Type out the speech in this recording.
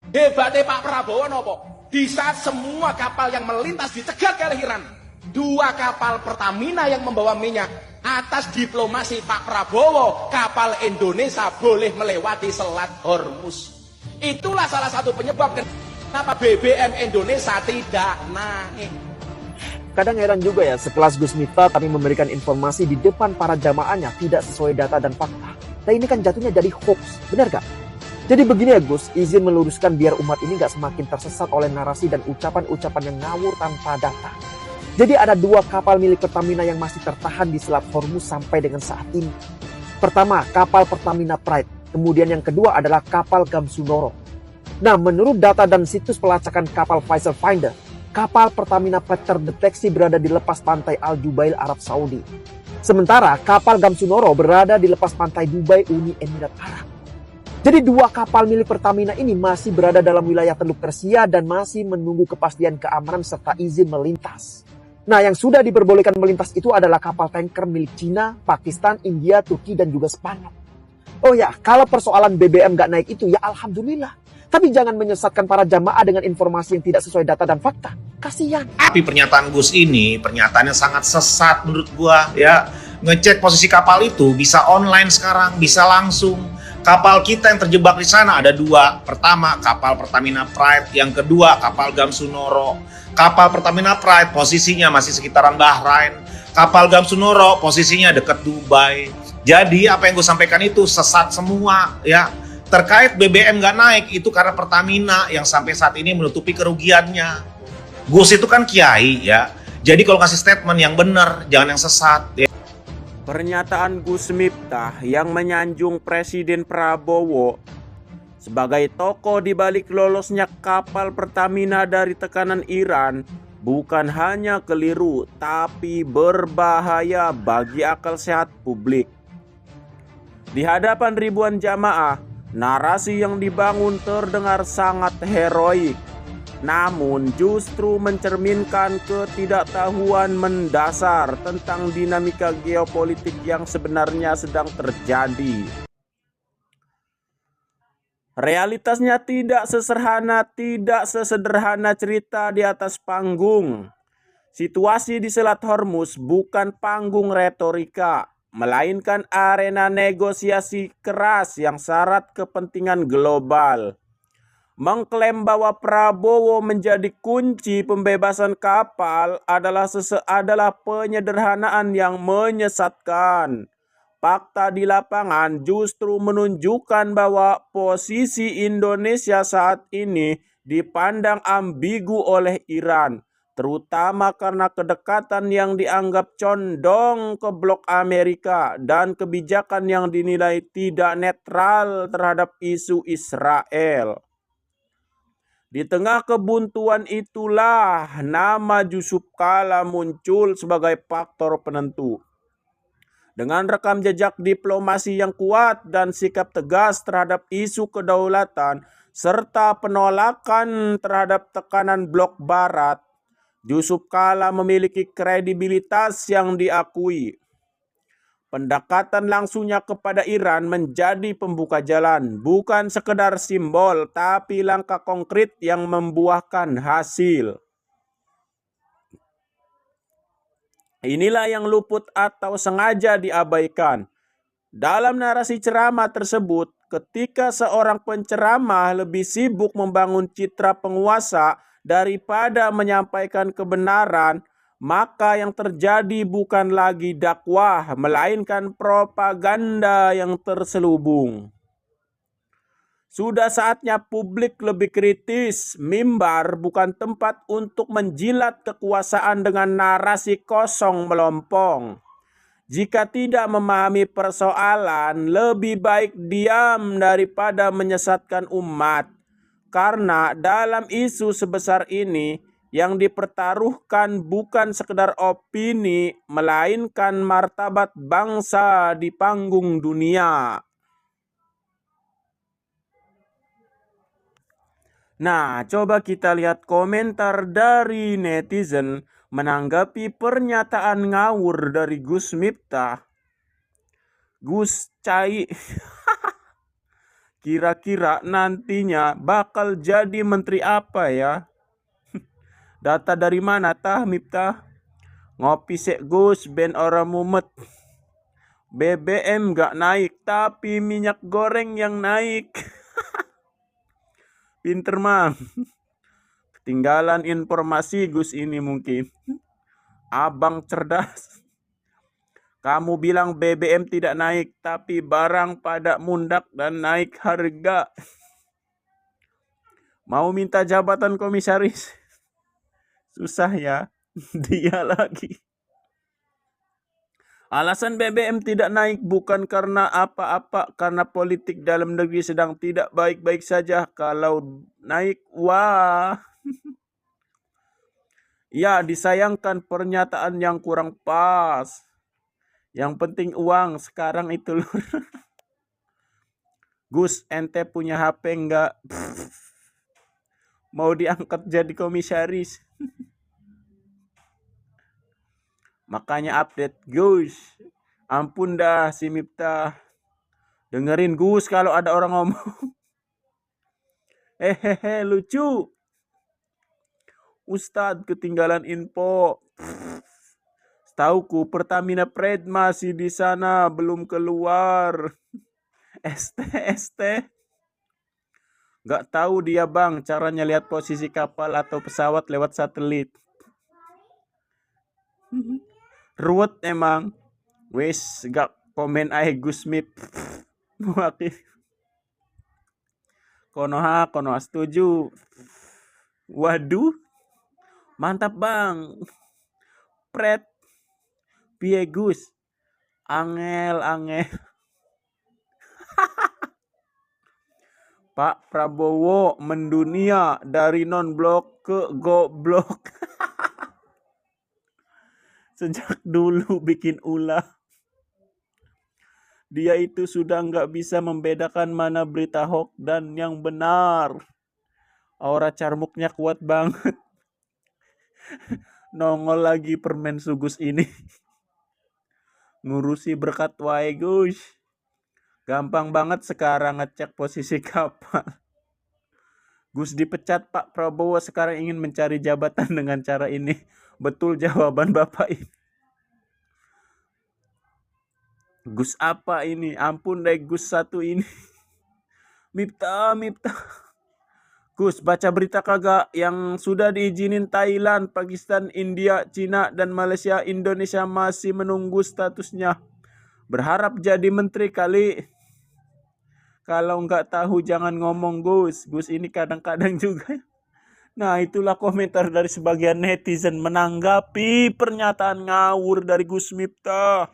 Hebatnya Pak Prabowo nopo? Di saat semua kapal yang melintas dicegat oleh Iran, dua kapal Pertamina yang membawa minyak, atas diplomasi Pak Prabowo, kapal Indonesia boleh melewati Selat Hormuz. Itulah salah satu penyebab kenapa BBM Indonesia tidak naik. Kadang heran juga ya, sekelas Gus Miftah tapi memberikan informasi di depan para jamaahnya tidak sesuai data dan fakta. Nah ini kan jatuhnya jadi hoax, benar gak? Jadi begini ya Gus, izin meluruskan biar umat ini gak semakin tersesat oleh narasi dan ucapan-ucapan yang ngawur tanpa data. Jadi ada dua kapal milik Pertamina yang masih tertahan di Selat Hormuz sampai dengan saat ini. Pertama, kapal Pertamina Pride. Kemudian yang kedua adalah kapal Gamsunoro. Nah, menurut data dan situs pelacakan kapal Vessel Finder, kapal Pertamina Pride terdeteksi berada di lepas pantai Al Jubail, Arab Saudi. Sementara kapal Gamsunoro berada di lepas pantai Dubai, Uni Emirat Arab. Jadi dua kapal milik Pertamina ini masih berada dalam wilayah Teluk Persia dan masih menunggu kepastian keamanan serta izin melintas. Nah, yang sudah diperbolehkan melintas itu adalah kapal tanker milik Cina, Pakistan, India, Turki, dan juga Spanyol. Oh ya, kalau persoalan BBM gak naik itu ya alhamdulillah. Tapi jangan menyesatkan para jamaah dengan informasi yang tidak sesuai data dan fakta. Kasihan. Tapi pernyataan Gus ini, pernyataannya sangat sesat menurut gua ya. Ngecek posisi kapal itu bisa online sekarang, bisa langsung. Kapal kita yang terjebak di sana ada dua. Pertama, kapal Pertamina Pride. Yang kedua, kapal Gamsunoro. Kapal Pertamina Pride posisinya masih sekitaran Bahrain. Kapal Gamsunoro posisinya dekat Dubai. Jadi apa yang gue sampaikan itu sesat semua ya. Terkait BBM nggak naik itu karena Pertamina yang sampai saat ini menutupi kerugiannya. Gus itu kan kiai ya. Jadi kalau kasih statement yang benar, jangan yang sesat ya. Pernyataan Gus Miftah yang menyanjung Presiden Prabowo sebagai tokoh di balik lolosnya kapal Pertamina dari tekanan Iran bukan hanya keliru tapi berbahaya bagi akal sehat publik. Di hadapan ribuan jamaah, narasi yang dibangun terdengar sangat heroik, namun justru mencerminkan ketidaktahuan mendasar tentang dinamika geopolitik yang sebenarnya sedang terjadi. Realitasnya tidak sesederhana cerita di atas panggung. Situasi di Selat Hormuz bukan panggung retorika, melainkan arena negosiasi keras yang syarat kepentingan global. Mengklaim bahwa Prabowo menjadi kunci pembebasan kapal adalah penyederhanaan yang menyesatkan. Fakta di lapangan justru menunjukkan bahwa posisi Indonesia saat ini dipandang ambigu oleh Iran, terutama karena kedekatan yang dianggap condong ke blok Amerika dan kebijakan yang dinilai tidak netral terhadap isu Israel. Di tengah kebuntuan itulah nama Yusuf Kala muncul sebagai faktor penentu. Dengan rekam jejak diplomasi yang kuat dan sikap tegas terhadap isu kedaulatan serta penolakan terhadap tekanan blok barat, Yusuf Kala memiliki kredibilitas yang diakui. Pendekatan langsungnya kepada Iran menjadi pembuka jalan, bukan sekedar simbol, tapi langkah konkret yang membuahkan hasil. Inilah yang luput atau sengaja diabaikan. Dalam narasi ceramah tersebut, ketika seorang penceramah lebih sibuk membangun citra penguasa daripada menyampaikan kebenaran, maka yang terjadi bukan lagi dakwah, melainkan propaganda yang terselubung. Sudah saatnya publik lebih kritis. Mimbar bukan tempat untuk menjilat kekuasaan dengan narasi kosong melompong. Jika tidak memahami persoalan, lebih baik diam daripada menyesatkan umat. Karena dalam isu sebesar ini, yang dipertaruhkan bukan sekedar opini, melainkan martabat bangsa di panggung dunia. Nah, coba kita lihat komentar dari netizen menanggapi pernyataan ngawur dari Gus Miftah. Gus Cai Kira-kira nantinya bakal jadi menteri apa ya? Data dari mana tah Miftah? Ngopi sek Gus ben orang mumet. BBM gak naik tapi minyak goreng yang naik. Pinter mang. Ketinggalan informasi Gus ini mungkin. Abang cerdas. Kamu bilang BBM tidak naik, tapi barang pada mundak dan naik harga. Mau minta jabatan komisaris? Susah ya, dia lagi. Alasan BBM tidak naik bukan karena apa-apa, karena politik dalam negeri sedang tidak baik-baik saja. Kalau naik, wah. Ya, disayangkan pernyataan yang kurang pas. Yang penting uang sekarang itu lur. Gus, ente punya HP enggak? Mau diangkat jadi komisaris. Makanya update Gus. Ampun dah si Miftah. Dengerin Gus kalau ada orang ngomong. Hehehe lucu. Ustadz ketinggalan info. Tauku Pertamina Pred masih di sana, belum keluar. ST. Gak tahu dia bang, caranya lihat posisi kapal atau pesawat lewat satelit. Ruwet emang. Wes gak komen ae Gusmip. Konoha setuju. Waduh. Mantap bang. Pred. Piye Gus? Angel. Pak Prabowo mendunia dari non-blok ke goblok. Sejak dulu bikin ulah. Dia itu sudah nggak bisa membedakan mana berita hoax dan yang benar. Aura carmuknya kuat banget. Nongol lagi permen sugus ini. Ngurusi berkat wae Gus. Gampang banget sekarang ngecek posisi kapal. Gus dipecat, Pak Prabowo sekarang ingin mencari jabatan dengan cara ini. Betul jawaban Bapak ini. Gus apa ini? Ampun deh Gus satu ini. Miftah. Gus, baca berita kagak yang sudah diizinin Thailand, Pakistan, India, Cina, dan Malaysia. Indonesia masih menunggu statusnya. Berharap jadi menteri kali. Kalau nggak tahu jangan ngomong Gus. Gus ini kadang-kadang juga. Nah itulah komentar dari sebagian netizen menanggapi pernyataan ngawur dari Gus Miftah.